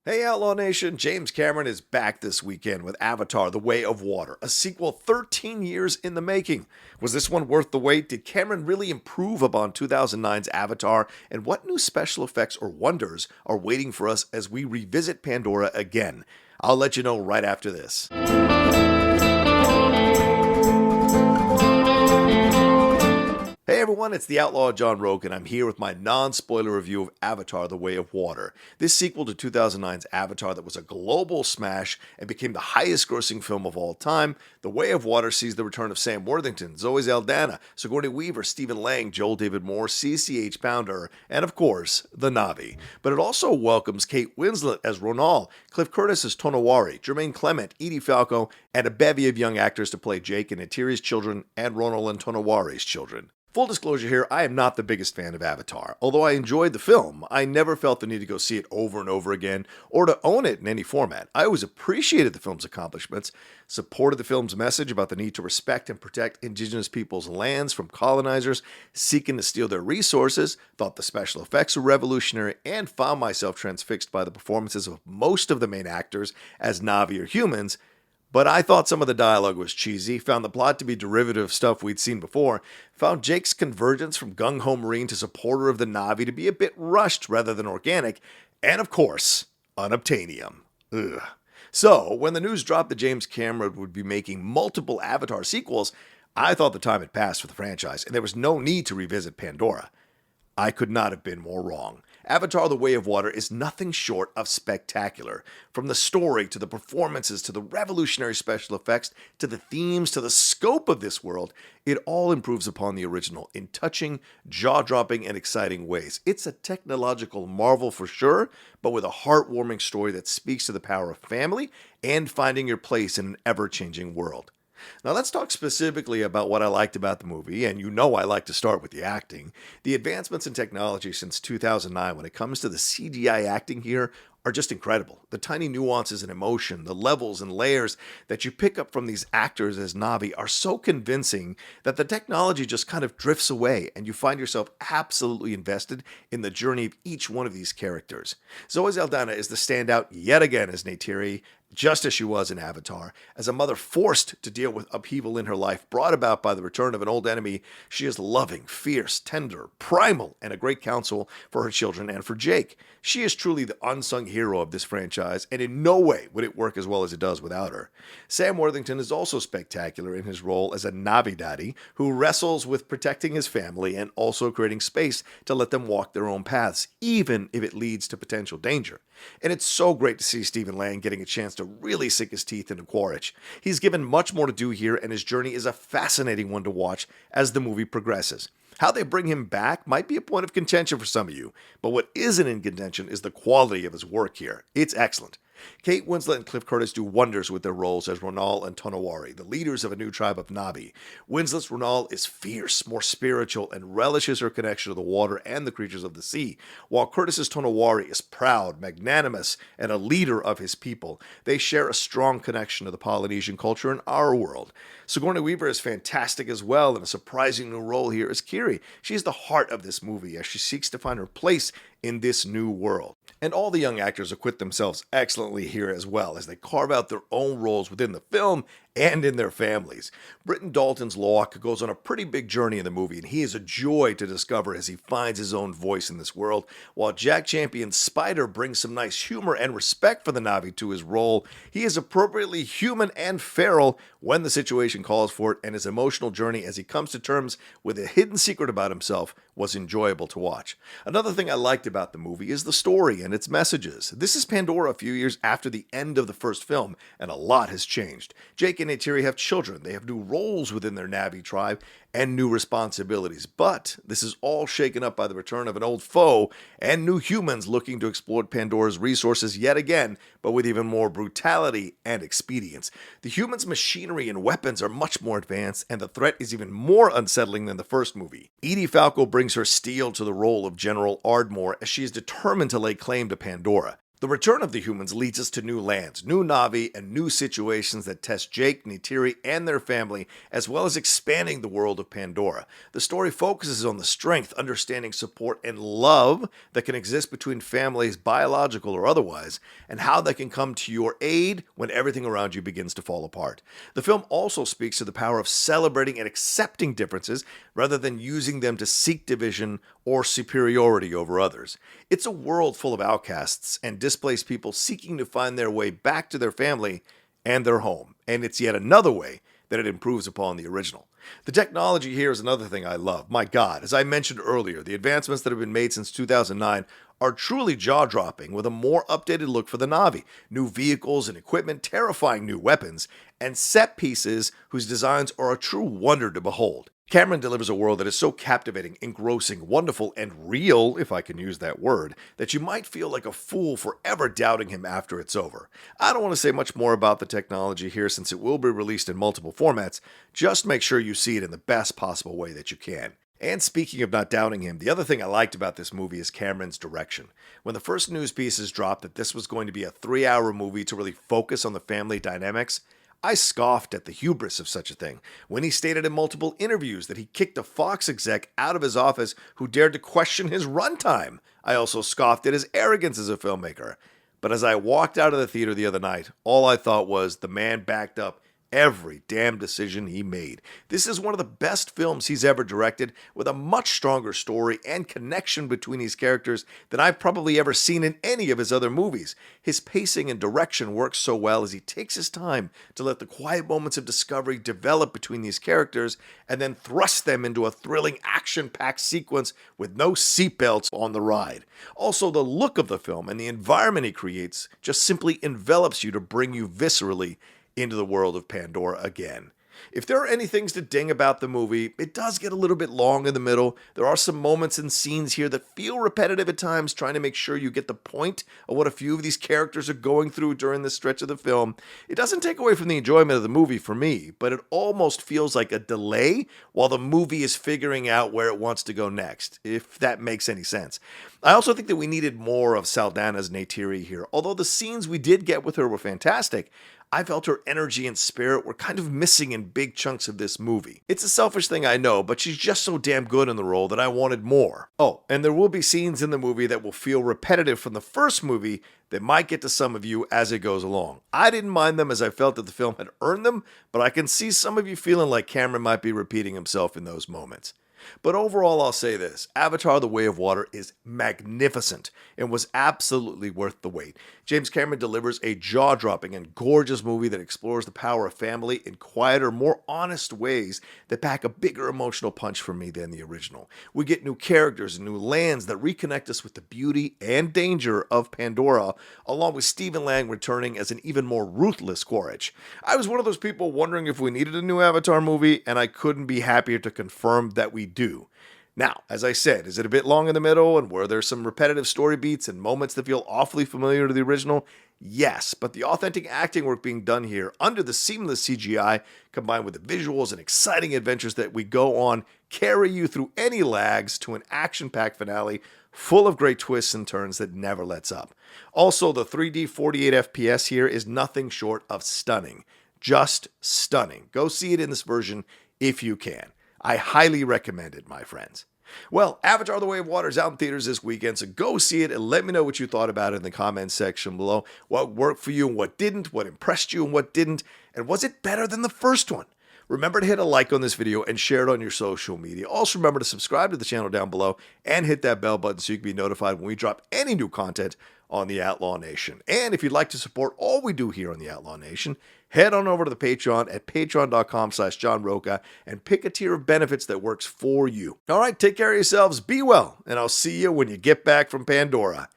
Hey Outlaw Nation, James Cameron is back this weekend with Avatar: The Way of Water, a sequel 13 years in the making. Was this one worth the wait? Did Cameron really improve upon 2009's Avatar? And what new special effects or wonders are waiting for us as we revisit Pandora again? I'll let you know right after this. Hey everyone, it's the Outlaw John Roque, and I'm here with my non-spoiler review of Avatar: The Way of Water. This sequel to 2009's Avatar that was a global smash and became the highest-grossing film of all time. The Way of Water sees the return of Sam Worthington, Zoe Saldana, Sigourney Weaver, Stephen Lang, Joel David Moore, CCH Pounder, and of course, the Na'vi. But it also welcomes Kate Winslet as Ronal, Cliff Curtis as Tonowari, Jermaine Clement, Edie Falco, and a bevy of young actors to play Jake and Neytiri's children and Ronal and Tonowari's children. Full disclosure here, I am not the biggest fan of Avatar. Although I enjoyed the film, I never felt the need to go see it over and over again or to own it in any format. I always appreciated the film's accomplishments, supported the film's message about the need to respect and protect indigenous peoples' lands from colonizers seeking to steal their resources, thought the special effects were revolutionary, and found myself transfixed by the performances of most of the main actors as Na'vi or humans. But I thought some of the dialogue was cheesy, found the plot to be derivative of stuff we'd seen before, found Jake's convergence from gung-ho Marine to supporter of the Na'vi to be a bit rushed rather than organic, and of course, unobtainium. Ugh. So, when the news dropped that James Cameron would be making multiple Avatar sequels, I thought the time had passed for the franchise, and there was no need to revisit Pandora. I could not have been more wrong. Avatar: The Way of Water is nothing short of spectacular. From the story, to the performances, to the revolutionary special effects, to the themes, to the scope of this world, it all improves upon the original in touching, jaw-dropping, and exciting ways. It's a technological marvel for sure, but with a heartwarming story that speaks to the power of family and finding your place in an ever-changing world. Now let's talk specifically about what I liked about the movie, and you know I like to start with the acting. The advancements in technology since 2009 when it comes to the CGI acting here are just incredible. The tiny nuances and emotion, the levels and layers that you pick up from these actors as Na'vi are so convincing that the technology just kind of drifts away and you find yourself absolutely invested in the journey of each one of these characters. Zoe Saldana is the standout yet again as Neytiri, just as she was in Avatar. As a mother forced to deal with upheaval in her life brought about by the return of an old enemy, she is loving, fierce, tender, primal, and a great counsel for her children and for Jake. She is truly the unsung hero of this franchise, and in no way would it work as well as it does without her. Sam Worthington is also spectacular in his role as a Na'vi daddy who wrestles with protecting his family and also creating space to let them walk their own paths, even if it leads to potential danger. And it's so great to see Stephen Lang getting a chance to really sink his teeth into Quaritch. He's given much more to do here, and his journey is a fascinating one to watch as the movie progresses. How they bring him back might be a point of contention for some of you, but what isn't in contention is the quality of his work here. It's excellent. Kate Winslet and Cliff Curtis do wonders with their roles as Ronal and Tonowari, the leaders of a new tribe of Na'vi. Winslet's Ronal is fierce, more spiritual, and relishes her connection to the water and the creatures of the sea, while Curtis's Tonowari is proud, magnanimous, and a leader of his people. They share a strong connection to the Polynesian culture in our world. Sigourney Weaver is fantastic as well, and a surprising new role here is Kiri. She is the heart of this movie as she seeks to find her place in this new world. And all the young actors acquit themselves excellently here as well, as they carve out their own roles within the film and in their families. Britton Dalton's Locke goes on a pretty big journey in the movie, and he is a joy to discover as he finds his own voice in this world, while Jack Champion's Spider brings some nice humor and respect for the Na'vi to his role. He is appropriately human and feral when the situation calls for it, and his emotional journey as he comes to terms with a hidden secret about himself was enjoyable to watch. Another thing I liked about the movie is the story and its messages. This is Pandora a few years after the end of the first film, and a lot has changed. Jake and Neytiri have children, they have new roles within their Na'vi tribe, and new responsibilities. But this is all shaken up by the return of an old foe and new humans looking to exploit Pandora's resources yet again, but with even more brutality and expedience. The humans' machinery and weapons are much more advanced, and the threat is even more unsettling than the first movie. Edie Falco brings her steel to the role of General Ardmore as she is determined to lay claim to Pandora. The return of the humans leads us to new lands, new Na'vi, and new situations that test Jake, Neytiri, and their family, as well as expanding the world of Pandora. The story focuses on the strength, understanding, support, and love that can exist between families, biological or otherwise, and how that can come to your aid when everything around you begins to fall apart. The film also speaks to the power of celebrating and accepting differences rather than using them to seek division or superiority over others. It's a world full of outcasts and displaced people seeking to find their way back to their family and their home, and it's yet another way that it improves upon the original. The technology here is another thing I love. My God, as I mentioned earlier, the advancements that have been made since 2009 are truly jaw-dropping, with a more updated look for the Na'vi, new vehicles and equipment, terrifying new weapons, and set pieces whose designs are a true wonder to behold. Cameron delivers a world that is so captivating, engrossing, wonderful, and real, if I can use that word, that you might feel like a fool for ever doubting him after it's over. I don't want to say much more about the technology here since it will be released in multiple formats. Just make sure you see it in the best possible way that you can. And speaking of not doubting him, the other thing I liked about this movie is Cameron's direction. When the first news pieces dropped that this was going to be a 3-hour movie to really focus on the family dynamics, I scoffed at the hubris of such a thing. When he stated in multiple interviews that he kicked a Fox exec out of his office who dared to question his runtime, I also scoffed at his arrogance as a filmmaker. But as I walked out of the theater the other night, all I thought was the man backed up every damn decision he made. This is one of the best films he's ever directed, with a much stronger story and connection between his characters than I've probably ever seen in any of his other movies. His pacing and direction works so well as he takes his time to let the quiet moments of discovery develop between these characters and then thrust them into a thrilling action-packed sequence with no seatbelts on the ride. Also, the look of the film and the environment he creates just simply envelops you to bring you viscerally into the world of Pandora again. If there are any things to ding about the movie, it does get a little bit long in the middle. There are some moments and scenes here that feel repetitive at times, trying to make sure you get the point of what a few of these characters are going through during this stretch of the film. It doesn't take away from the enjoyment of the movie for me, but it almost feels like a delay while the movie is figuring out where it wants to go next, if that makes any sense. I also think that we needed more of Saldana's Neytiri here. Although the scenes we did get with her were fantastic, I felt her energy and spirit were kind of missing in big chunks of this movie. It's a selfish thing, I know, but she's just so damn good in the role that I wanted more. Oh, and there will be scenes in the movie that will feel repetitive from the first movie that might get to some of you as it goes along. I didn't mind them as I felt that the film had earned them, but I can see some of you feeling like Cameron might be repeating himself in those moments. But overall, I'll say this: Avatar: The Way of Water is magnificent and was absolutely worth the wait. James Cameron delivers a jaw-dropping and gorgeous movie that explores the power of family in quieter, more honest ways that pack a bigger emotional punch for me than the original. We get new characters and new lands that reconnect us with the beauty and danger of Pandora, along with Stephen Lang returning as an even more ruthless Quaritch. I was one of those people wondering if we needed a new Avatar movie, and I couldn't be happier to confirm that we do. Now, as I said, is it a bit long in the middle, and were there some repetitive story beats and moments that feel awfully familiar to the original? Yes, but the authentic acting work being done here under the seamless CGI, combined with the visuals and exciting adventures that we go on, carry you through any lags to an action-packed finale full of great twists and turns that never lets up. Also, the 3D 48 FPS here is nothing short of stunning. Just stunning. Go see it in this version if you can. I highly recommend it, my friends. Well, Avatar: The Way of Water is out in theaters this weekend, so go see it and let me know what you thought about it in the comments section below. What worked for you and what didn't, what impressed you and what didn't, and was it better than the first one? Remember to hit a like on this video and share it on your social media. Also remember to subscribe to the channel down below and hit that bell button so you can be notified when we drop any new content on the Outlaw Nation. And if you'd like to support all we do here on the Outlaw Nation, head on over to the Patreon at patreon.com/JohnRocha and pick a tier of benefits that works for you. All right, take care of yourselves, be well, and I'll see you when you get back from Pandora.